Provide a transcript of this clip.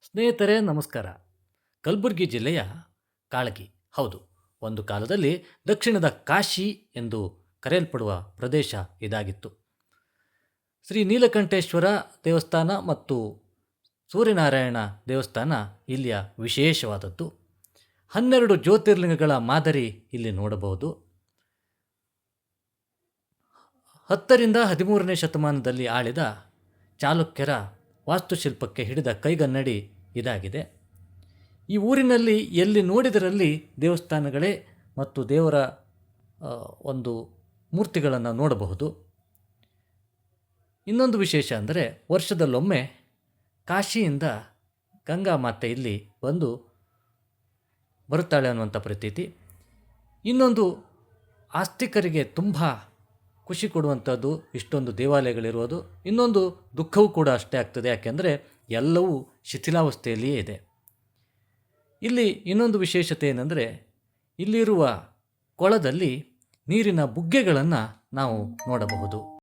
ಸ್ನೇಹಿತರೆ ನಮಸ್ಕಾರ. ಕಲಬುರಗಿ ಜಿಲ್ಲೆಯ ಕಾಳಗಿ. ಹೌದು, ಒಂದು ಕಾಲದಲ್ಲಿ ದಕ್ಷಿಣದ ಕಾಶಿ ಎಂದು ಕರೆಯಲ್ಪಡುವ ಪ್ರದೇಶ ಇದಾಗಿತ್ತು. ಶ್ರೀ ನೀಲಕಂಠೇಶ್ವರ ದೇವಸ್ಥಾನ ಮತ್ತು ಸೂರ್ಯನಾರಾಯಣ ದೇವಸ್ಥಾನ ಇಲ್ಲಿಯ ವಿಶೇಷವಾದದ್ದು. 12 ಜ್ಯೋತಿರ್ಲಿಂಗಗಳ ಮಾದರಿ ಇಲ್ಲಿ ನೋಡಬಹುದು. 10ರಿಂದ 13ನೇ ಶತಮಾನದಲ್ಲಿ ಆಳಿದ ಚಾಲುಕ್ಯರ ವಾಸ್ತುಶಿಲ್ಪಕ್ಕೆ ಹಿಡಿದ ಕೈಗನ್ನಡಿ ಇದಾಗಿದೆ. ಈ ಊರಿನಲ್ಲಿ ಎಲ್ಲಿ ನೋಡಿದರಲ್ಲಿ ದೇವಸ್ಥಾನಗಳೇ ಮತ್ತು ದೇವರ ಒಂದು ಮೂರ್ತಿಗಳನ್ನು ನೋಡಬಹುದು. ಇನ್ನೊಂದು ವಿಶೇಷ ಅಂದರೆ ವರ್ಷದಲ್ಲೊಮ್ಮೆ ಕಾಶಿಯಿಂದ ಗಂಗಾ ಮಾತೆ ಇಲ್ಲಿ ಬಂದು ಬರುತ್ತಾಳೆ ಅನ್ನುವಂಥ ಪ್ರತೀತಿ. ಇನ್ನೊಂದು ಆಸ್ತಿಕರಿಗೆ ತುಂಬ ಖುಷಿ ಕೊಡುವಂಥದ್ದು ಇಷ್ಟೊಂದು ದೇವಾಲಯಗಳಿರುವುದು. ಇನ್ನೊಂದು ದುಃಖವೂ ಕೂಡ ಅಷ್ಟೇ ಆಗ್ತದೆ, ಯಾಕೆಂದರೆ ಎಲ್ಲವೂ ಶಿಥಿಲಾವಸ್ಥೆಯಲ್ಲಿಯೇ ಇದೆ. ಇಲ್ಲಿ ಇನ್ನೊಂದು ವಿಶೇಷತೆ ಏನೆಂದರೆ ಇಲ್ಲಿರುವ ಕೊಳದಲ್ಲಿ ನೀರಿನ ಬುಗ್ಗೆಗಳನ್ನು ನಾವು ನೋಡಬಹುದು.